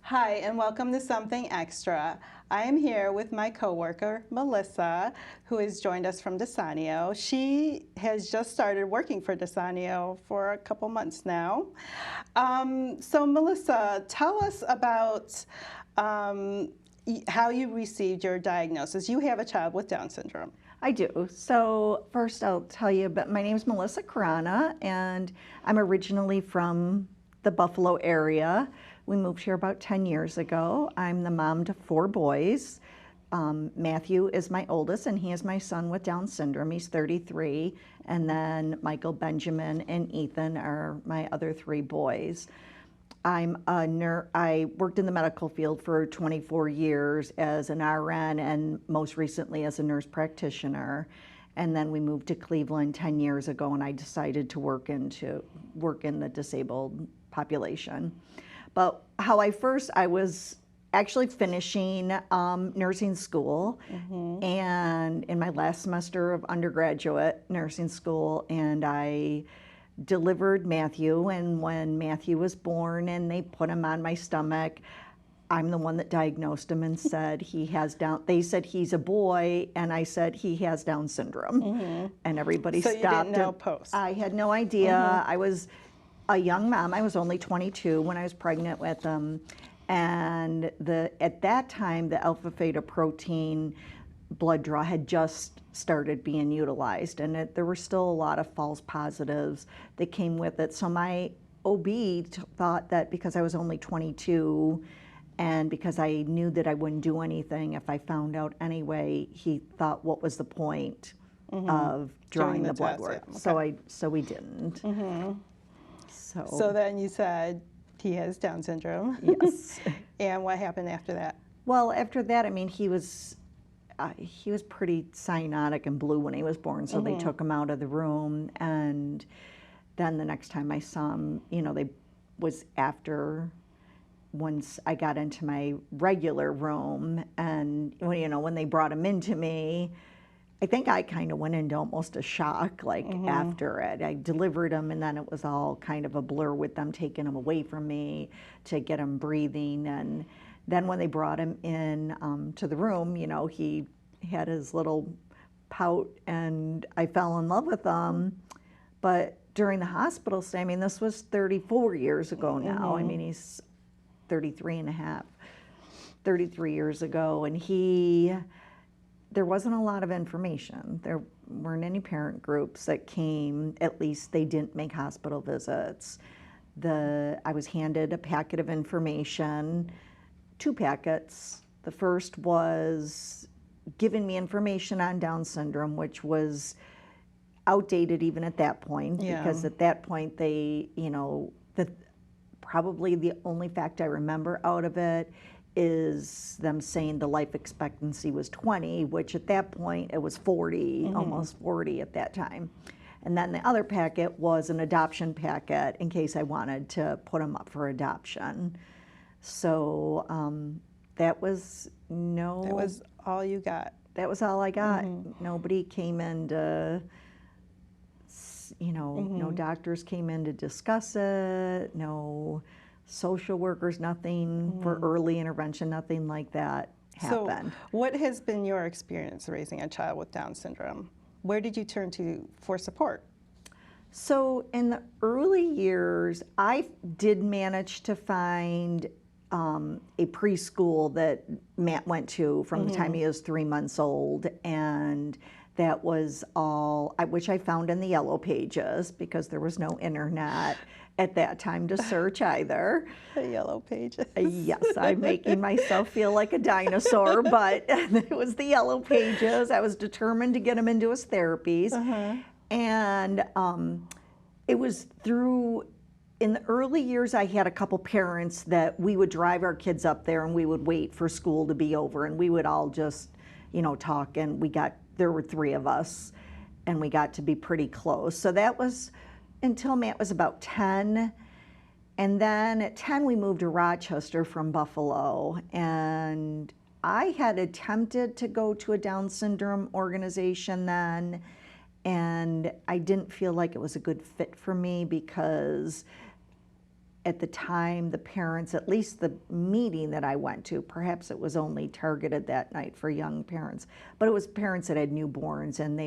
Hi, and welcome to Something Extra. I am here with my coworker, Melissa, who has joined us from DSANEO. She has just started working for DSANEO for a couple months now. So, Melissa, tell us about how you received your diagnosis. You have a child with Down syndrome. I do. So first I'll tell you about, my name is Melissa Khorana, and I'm originally from the Buffalo area. We moved here about 10 years ago. I'm the mom to 4 boys. Matthew is my oldest, and he is my son with Down syndrome. He's 33. And then Michael, Benjamin, and Ethan are my other 3 boys. I worked in the medical field for 24 years as an RN and most recently as a nurse practitioner. And then we moved to Cleveland 10 years ago, and I decided to work in the disabled population. But I was actually finishing nursing school, and in my last semester of undergraduate nursing school, and I delivered Matthew, and when Matthew was born and they put him on my stomach, I'm the one that diagnosed him and said they said he's a boy, and I said he has Down syndrome. And everybody So stopped. You didn't know post. I had no idea. I was a young mom. I was only 22 when I was pregnant with him. And at that time, the alpha theta protein blood draw had just started being utilized, and there were still a lot of false positives that came with it. So my OB thought that because I was only 22 and because I knew that I wouldn't do anything if I found out anyway, he thought, what was the point of drawing the blood work? Yeah. Okay. So we didn't. So then you said he has Down syndrome. Yes. And what happened after that? Well, after that, I mean, he was pretty cyanotic and blue when he was born, so they took him out of the room. And then the next time I saw him, was after, once I got into my regular room, and when they brought him into me, I think I kind of went into almost a shock, after it. I delivered him, and then it was all kind of a blur with them taking him away from me to get him breathing. And then when they brought him in to the room, he had his little pout, and I fell in love with him. But during the hospital stay, I mean, this was 34 years ago now. I mean, he's 33 years ago, and there wasn't a lot of information. There weren't any parent groups that came. At least they didn't make hospital visits. I was handed a packet of information, 2 packets. The first was giving me information on Down syndrome, which was outdated even at that point, because at that point probably the only fact I remember out of it is them saying the life expectancy was 20, which at that point it was 40, almost 40 at that time. And then the other packet was an adoption packet in case I wanted to put him up for adoption. So that was all you got. That was all I got. Nobody came in to, no doctors came in to discuss it, no social workers, nothing for early intervention, nothing like that happened. So what has been your experience raising a child with Down syndrome? Where did you turn to for support? So in the early years, I did manage to find a preschool that Matt went to from the time he was 3 months old, and that was all, which I found in the Yellow Pages, because there was no internet at that time to search either. The Yellow Pages. Yes, I'm making myself feel like a dinosaur, but it was the Yellow Pages. I was determined to get him into his therapies. And it was in the early years, I had a couple parents that we would drive our kids up there, and we would wait for school to be over, and we would all just, talk, and there were 3 of us, and we got to be pretty close. So that was until Matt was about 10. And then at 10, we moved to Rochester from Buffalo, and I had attempted to go to a Down syndrome organization then, and I didn't feel like it was a good fit for me because at the time, the parents, at least the meeting that I went to, perhaps it was only targeted that night for young parents, but it was parents that had newborns, and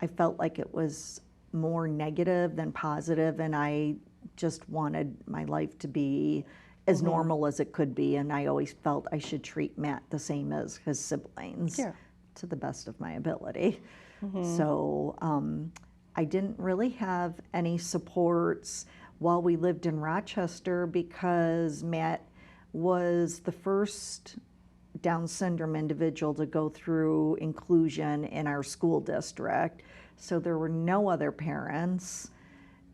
I felt like it was more negative than positive, and I just wanted my life to be as normal as it could be, and I always felt I should treat Matt the same as his siblings to the best of my ability. So I didn't really have any supports while we lived in Rochester, because Matt was the first Down syndrome individual to go through inclusion in our school district. So there were no other parents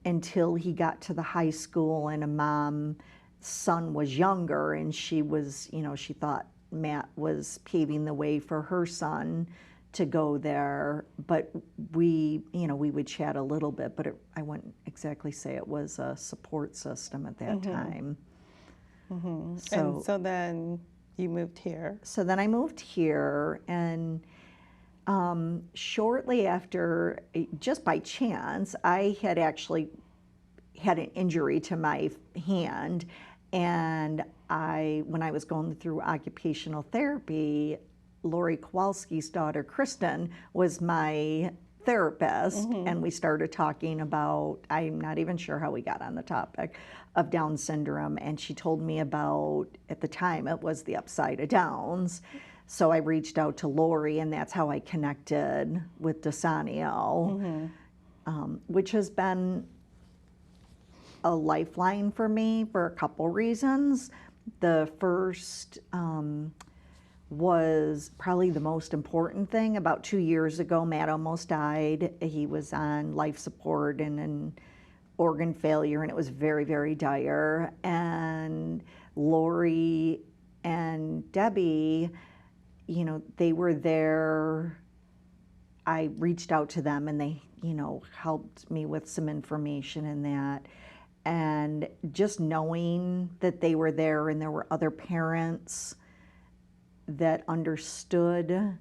until he got to the high school, and a mom's son was younger, and she was, she thought Matt was paving the way for her son to go there. But we would chat a little bit, but I wouldn't exactly say it was a support system at that time. And so then you moved here. So then I moved here, and shortly after, just by chance, I had actually had an injury to my hand, and when I was going through occupational therapy, Lori Kowalski's daughter, Kristen, was my therapist, and we started talking about, I'm not even sure how we got on the topic of Down syndrome, and she told me about, at the time, it was the upside of Downs. So I reached out to Lori, and that's how I connected with DSANEO, which has been a lifeline for me for a couple reasons. The first was probably the most important thing. About 2 years ago, Matt almost died. He was on life support and an organ failure, and it was very, very dire. And Lori and Debbie, they were there. I reached out to them, and they, helped me with some information in that. And just knowing that they were there, and there were other parents that understood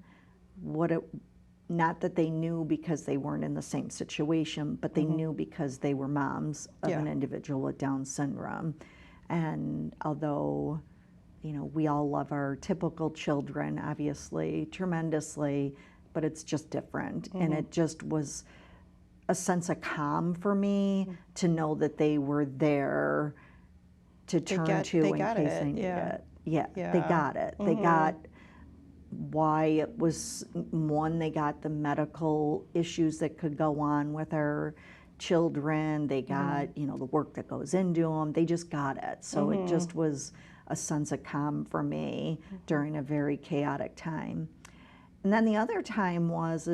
not that they knew because they weren't in the same situation, but they knew because they were moms of an individual with Down syndrome. And although, we all love our typical children, obviously, tremendously, but it's just different. And it just was a sense of calm for me to know that they were there to turn to in case they needed it. Yeah, they got it. They got why it was, one, they got the medical issues that could go on with our children. They got, the work that goes into them. They just got it. So it just was a sense of calm for me during a very chaotic time. And then the other time was,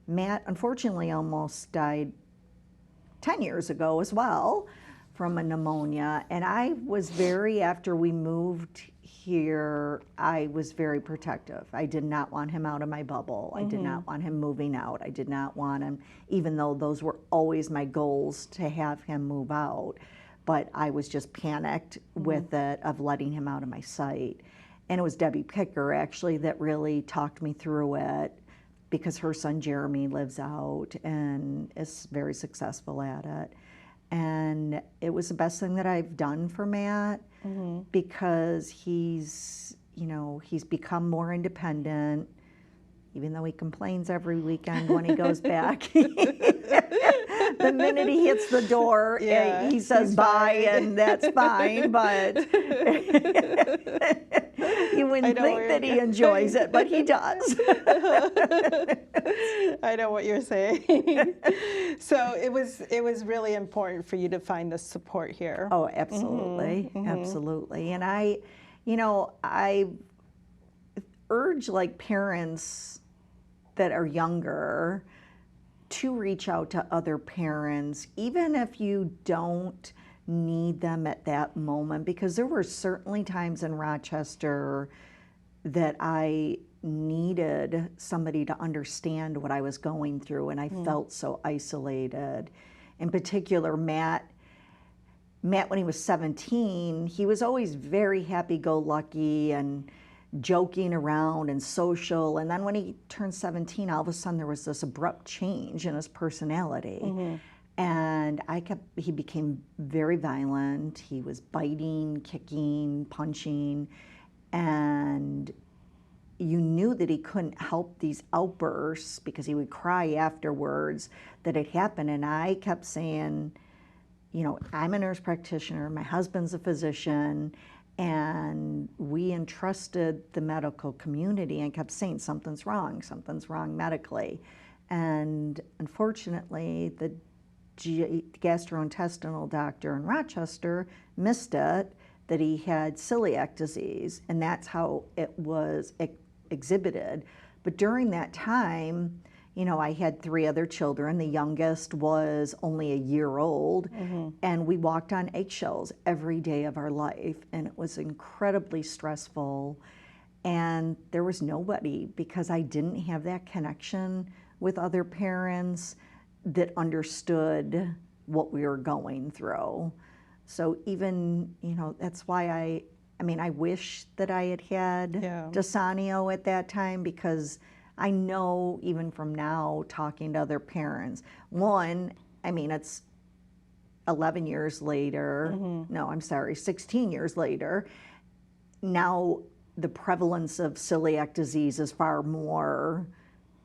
Matt unfortunately almost died 10 years ago as well from a pneumonia. And I was after we moved here, I was very protective. I did not want him out of my bubble. I did not want him moving out. I did not want him, even though those were always my goals to have him move out. But I was just panicked with it, of letting him out of my sight. And it was Debbie Picker, actually, that really talked me through it, because her son Jeremy lives out and is very successful at it. And it was the best thing that I've done for Matt, because he's become more independent, even though he complains every weekend when he goes back. The minute he hits the door, he says bye, and that's fine, but you wouldn't think that he enjoys it, but he does. I know what you're saying. So it was really important for you to find the support here. Oh, absolutely, absolutely. And I urge parents that are younger to reach out to other parents, even if you don't need them at that moment, because there were certainly times in Rochester that I needed somebody to understand what I was going through, and I felt so isolated. In particular, Matt, when he was 17, he was always very happy-go-lucky and joking around and social, and then when he turned 17, all of a sudden there was this abrupt change in his personality. And he became very violent. He was biting, kicking, punching, and you knew that he couldn't help these outbursts because he would cry afterwards that it happened. And I kept saying, you know, I'm a nurse practitioner, my husband's a physician, and we entrusted the medical community and kept saying something's wrong medically. And unfortunately, the gastrointestinal doctor in Rochester missed it, that he had celiac disease, and that's how it was exhibited. But during that time, you know, I had 3 other children. The youngest was only a year old, and we walked on eggshells every day of our life, and it was incredibly stressful. And there was nobody, because I didn't have that connection with other parents that understood what we were going through. So even, you know, that's why I wish that I had DSANEO at that time, because I know even from now talking to other parents, it's 11 years later, 16 years later, now the prevalence of celiac disease is far more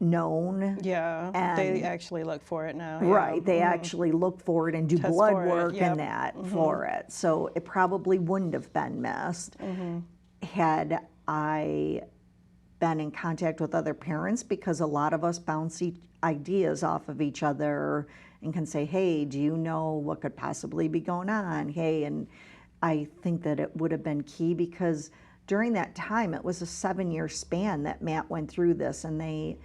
known. Yeah, and they actually look for it now. Right, they actually look for it and do Test blood for it, work yep. and that for it. So it probably wouldn't have been missed had I been in contact with other parents, because a lot of us bounce ideas off of each other and can say, hey, do you know what could possibly be going on? Hey, and I think that it would have been key, because during that time, it was a 7-year span that Matt went through this, and they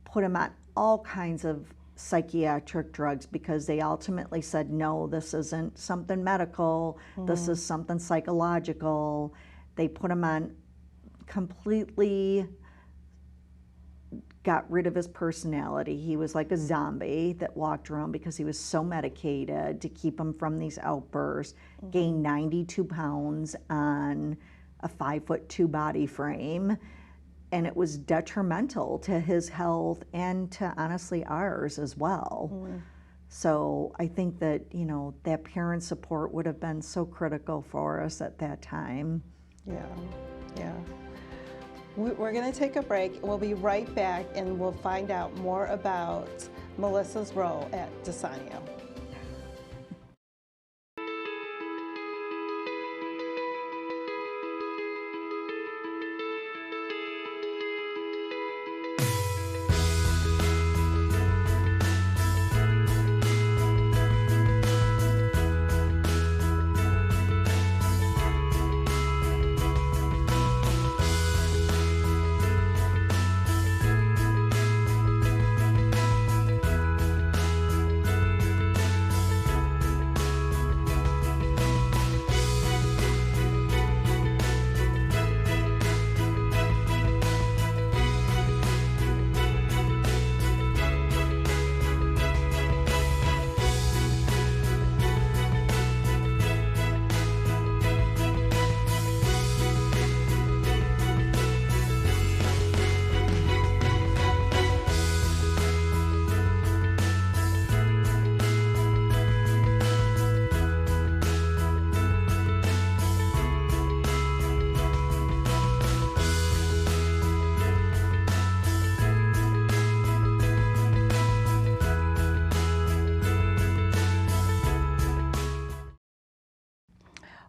put him on all kinds of psychiatric drugs, because they ultimately said, no, this isn't something medical, this is something psychological. They put him on, completely got rid of his personality. He was like a zombie that walked around because he was so medicated to keep him from these outbursts. Gained 92 pounds on a 5'2" body frame. And it was detrimental to his health and to, honestly, ours as well. So I think that, you know, that parent support would have been so critical for us at that time. Yeah. We're going to take a break. We'll be right back, and we'll find out more about Melissa's role at DSANEO.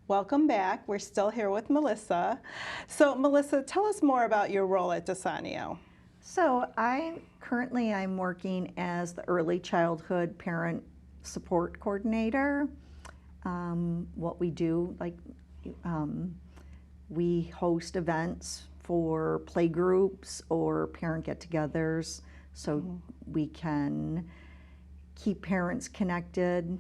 Welcome back. We're still here with Melissa. So Melissa, tell us more about your role at DSANEO. So I'm working as the early childhood parent support coordinator. What we do, we host events for play groups or parent get-togethers, so we can keep parents connected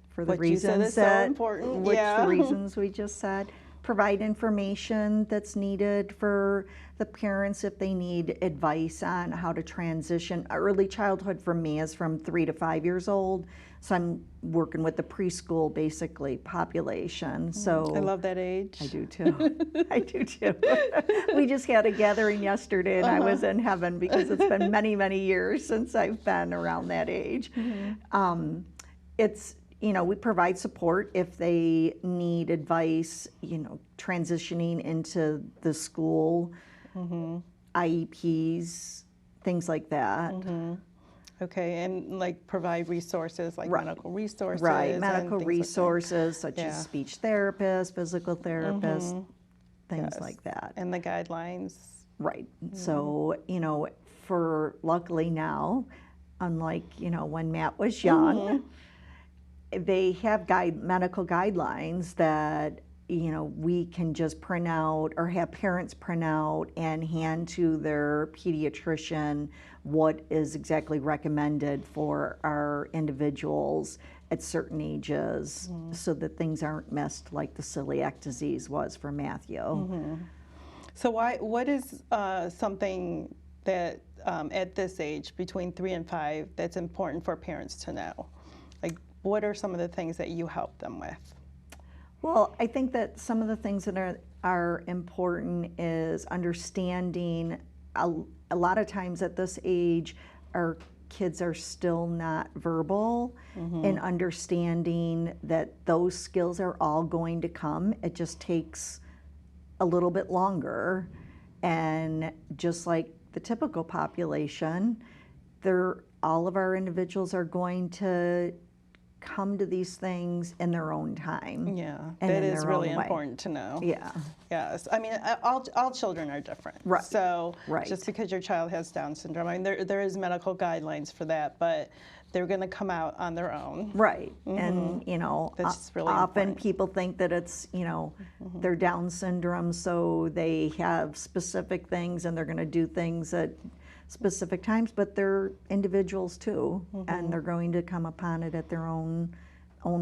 for the reasons so important. The reasons we just said. Provide information that's needed for the parents if they need advice on how to transition. Early childhood for me is from 3 to 5 years old, so I'm working with the preschool, basically, population. So I love that age. I do too. I do too. We just had a gathering yesterday, and I was in heaven because it's been many, many years since I've been around that age. it's, you know, we provide support if they need advice, you know, transitioning into the school, IEPs, things like that. Okay, and like provide resources like Right. medical resources. Right, and medical things resources such Yeah. as speech therapists, physical therapists, things Yes. like that. And the guidelines. Right. So, you know, for luckily now, unlike, you know, when Matt was young, they have medical guidelines that, you know, we can just print out or have parents print out and hand to their pediatrician what is exactly recommended for our individuals at certain ages so that things aren't missed like the celiac disease was for Matthew. So what is something that at this age, between 3 and 5, that's important for parents to know? Like, what are some of the things that you help them with? Well, I think that some of the things that are important is understanding a lot of times at this age, our kids are still not verbal and understanding that those skills are all going to come. It just takes a little bit longer. And just like the typical population, all of our individuals are going to come to these things in their own time. Yeah, and that in is their really own way. important to know. Yeah. Yes, I mean, all children are different. Right. So Right. just because your child has Down syndrome, I mean, there is medical guidelines for that, but they're going to come out on their own. Right. And, you know, That's really often important. people think that it's, you know, they're Down syndrome, so they have specific things and they're going to do things at specific times, but they're individuals too, and they're going to come upon it at their own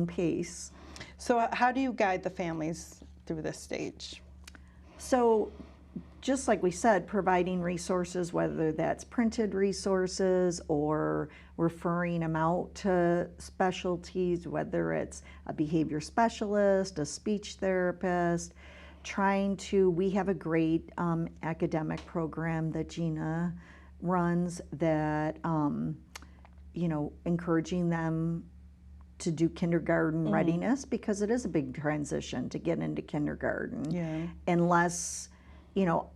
pace. So how do you guide the families through this stage? So just like we said, providing resources, whether that's printed resources or referring them out to specialties, whether it's a behavior specialist, a speech therapist, we have a great academic program that Gina runs that, you know, encouraging them to do kindergarten readiness, because it is a big transition to get into kindergarten. Yeah. Unless, you know,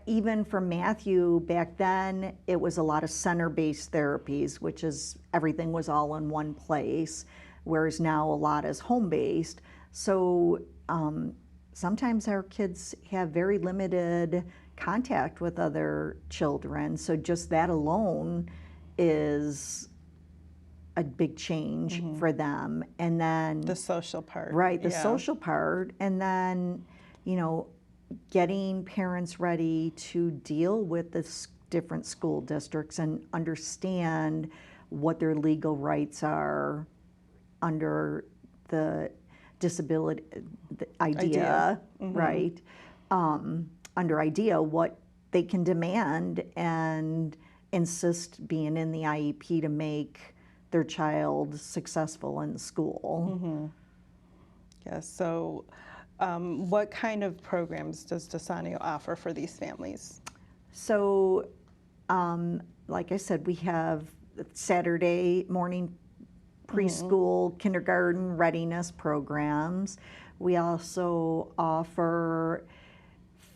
even for Matthew back then, it was a lot of center-based therapies, which is everything was all in one place, whereas now a lot is home-based. So sometimes our kids have very limited contact with other children, so just that alone is a big change for them. And then The social part. right, the Yeah. social part, and then, you know, getting parents ready to deal with the different school districts and understand what their legal rights are under the disability idea. Right? Under IDEA, what they can demand and insist being in the IEP to make their child successful in school. Yes. So what kind of programs does DSANEO offer for these families? So, like I said, we have Saturday morning preschool, kindergarten readiness programs. We also offer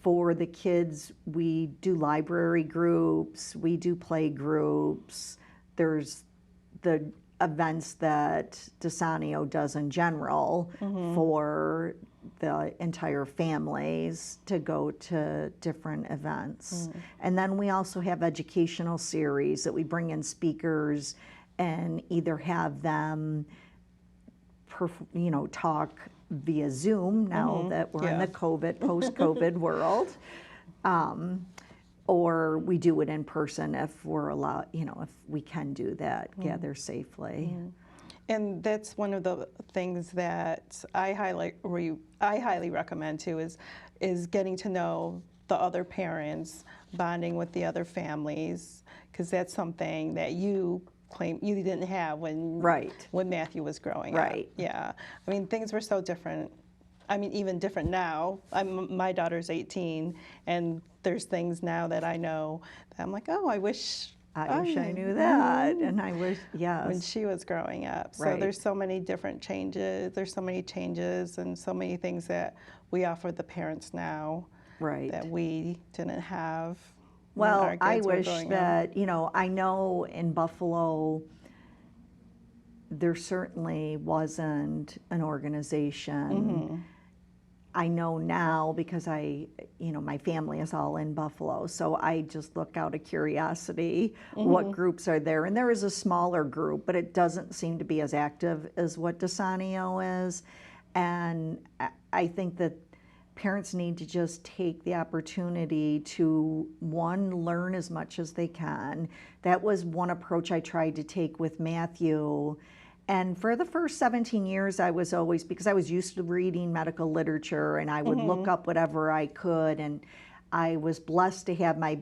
for the kids, we do library groups, we do play groups. There's the events that DSANEO does in general for the entire families to go to different events. And then we also have educational series that we bring in speakers and either have them you know, talk via Zoom now that we're in the post-COVID world, or we do it in person if we're allowed, you know, if we can do that, gather safely. And that's one of the things that I highly recommend too, is getting to know the other parents, bonding with the other families, because that's something that you claim you didn't have when Matthew was growing up. Yeah. I mean, things were so different. I mean, even different now. My daughter's 18, and there's things now that I know that I'm like, oh, I wish I wish I knew that. And I wish, yes. When she was growing up. So Right. there's so many different changes. There's so many changes and so many things that we offer the parents now Right. that we didn't have when Well, our I kids were wish growing up. that, you know, I know in Buffalo, there certainly wasn't an organization. I know now because you know, my family is all in Buffalo, so I just look out of curiosity what groups are there. And there is a smaller group, but it doesn't seem to be as active as what DSANEO is. And I think that parents need to just take the opportunity to, one, learn as much as they can. That was one approach I tried to take with Matthew. And for the first 17 years, I was always, because I was used to reading medical literature and I would look up whatever I could. And I was blessed to have my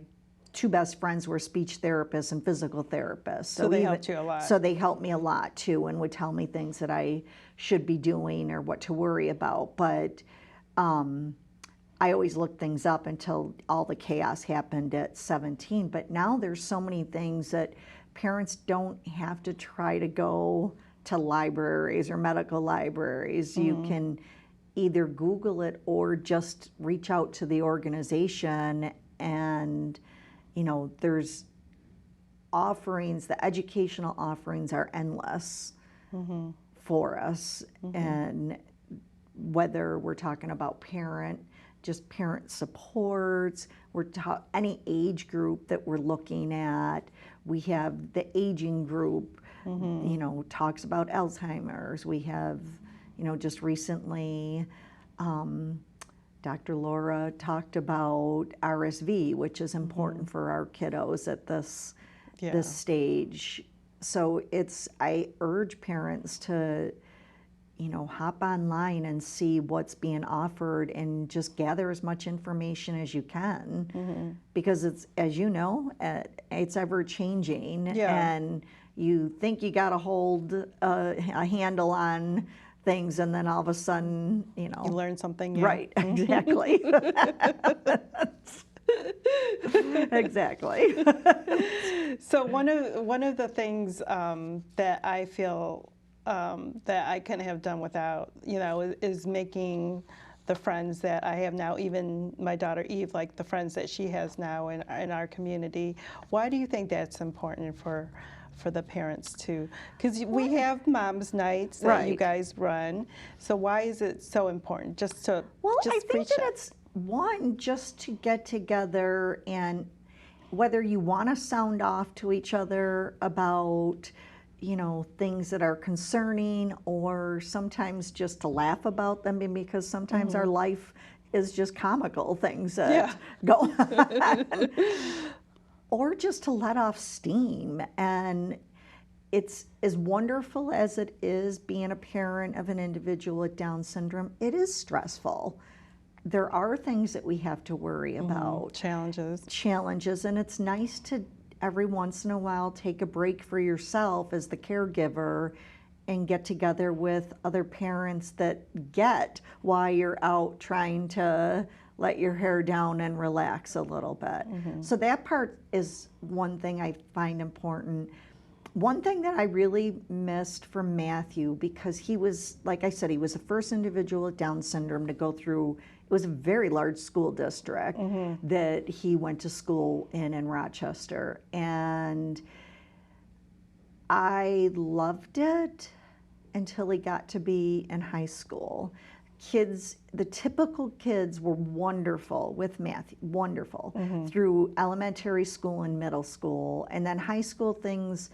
two best friends were speech therapists and physical therapists. So they helped you a lot. So they helped me a lot too and would tell me things that I should be doing or what to worry about. But I always looked things up until all the chaos happened at 17. But now there's so many things that parents don't have to try to go to libraries or medical libraries. You can either Google it or just reach out to the organization, and you know, there's offerings, the educational offerings are endless for us. And whether we're talking about just parent supports, any age group that we're looking at. We have the aging group, you know, talks about Alzheimer's. We have, you know, just recently, Dr. Laura talked about RSV, which is important for our kiddos at this stage. So I urge parents to, you know, hop online and see what's being offered and just gather as much information as you can, because it's, as you know, it's ever changing, and you think you got to hold a handle on things, and then all of a sudden, you know, You learn something new. right, exactly. Exactly. So one of the things that I feel that I couldn't have done without, you know, is making the friends that I have now, even my daughter Eve, like the friends that she has now in our community. Why do you think that's important for the parents too? Because we have moms' nights that you guys run. So why is it so important just to I think that it's one, just to get together, and whether you want to sound off to each other about, you know, things that are concerning, or sometimes just to laugh about them, because sometimes our life is just comical things that go on. Or just to let off steam. And it's as wonderful as it is being a parent of an individual with Down syndrome, it is stressful. There are things that we have to worry about. Challenges, and it's nice to every once in a while take a break for yourself as the caregiver and get together with other parents that get why you're out trying to let your hair down and relax a little bit. So that part is one thing I find important. One thing that I really missed from Matthew, because he was, like I said, he was the first individual with Down syndrome to go through, it was a very large school district that he went to school in Rochester. And I loved it until he got to be in high school. Kids, the typical kids were wonderful with Matthew, wonderful, through elementary school and middle school. And then high school things,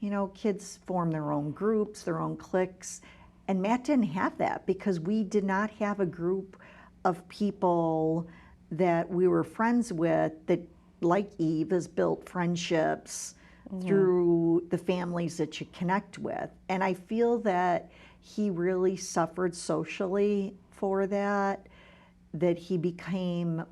you know, kids form their own groups, their own cliques. And Matt didn't have that, because we did not have a group of people that we were friends with that, like Eve, has built friendships through the families that you connect with. And I feel that he really suffered socially for that he became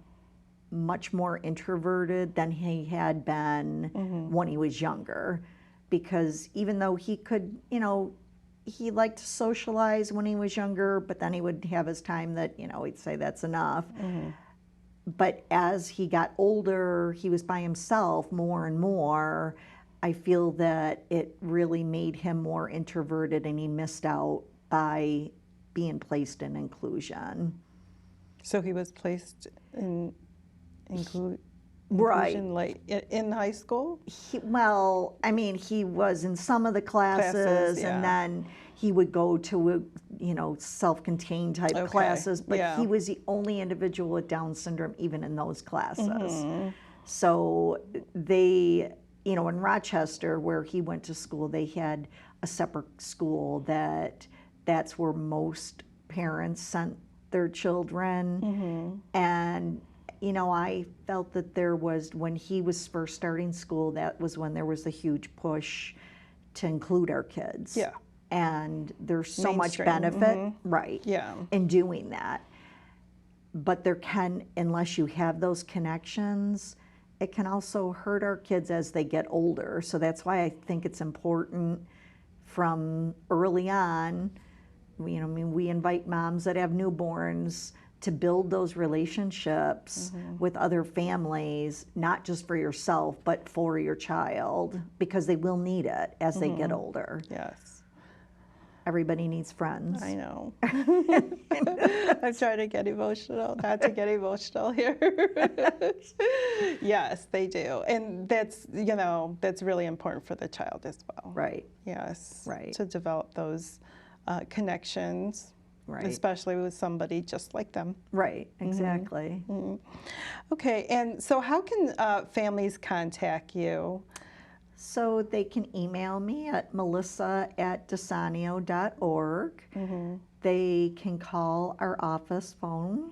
much more introverted than he had been when he was younger. Because even though he could, you know, he liked to socialize when he was younger, but then he would have his time that, you know, he'd say that's enough. but as he got older, he was by himself more and more. I feel that it really made him more introverted, and he missed out by being placed in inclusion. So he was placed in Right. inclusion like in high school? Well, I mean, he was in some of the classes, Yeah. and then he would go to, self-contained type Okay, classes, but yeah. he was the only individual with Down syndrome even in those classes. Mm-hmm. So they, in Rochester, where he went to school, they had a separate school that's where most parents sent their children. Mm-hmm. And I felt that there was, when he was first starting school, that was when there was a huge push to include our kids. Yeah. And there's so much Mainstream, benefit, right, Yeah. in doing that. But there can, unless you have those connections, it can also hurt our kids as they get older. So that's why I think it's important from early on. We invite moms that have newborns to build those relationships with other families, not just for yourself, but for your child, because they will need it as they get older. Yes. Everybody needs friends. I know. I'm trying to get emotional, not to get emotional here. Yes, they do. And that's really important for the child as well. Right. Yes. Right. To develop those connections. Right. Especially with somebody just like them. Right, exactly. Mm-hmm. Okay, and so how can families contact you? So they can email me at melissa@DSANEO.org. Mm-hmm. They can call our office phone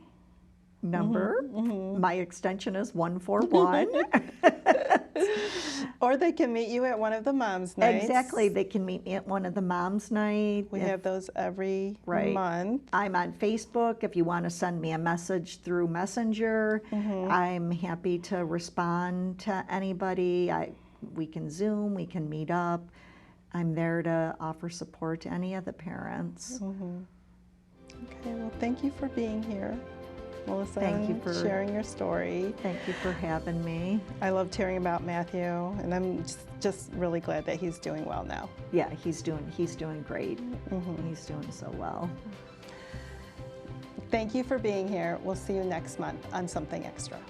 number. Mm-hmm. My extension is 141. Or they can meet you at one of the moms' nights. Exactly. They can meet me at one of the moms' night. We have those every Right. month. I'm on Facebook. If you want to send me a message through Messenger, I'm happy to respond to anybody. We can Zoom, we can meet up. I'm there to offer support to any of the parents. Okay, well, thank you for being here, Melissa. Thank you and for sharing your story. Thank you for having me. I loved hearing about Matthew, and I'm just really glad that he's doing well now. Yeah, he's doing great. He's doing so well. Thank you for being here. We'll see you next month on Something Extra.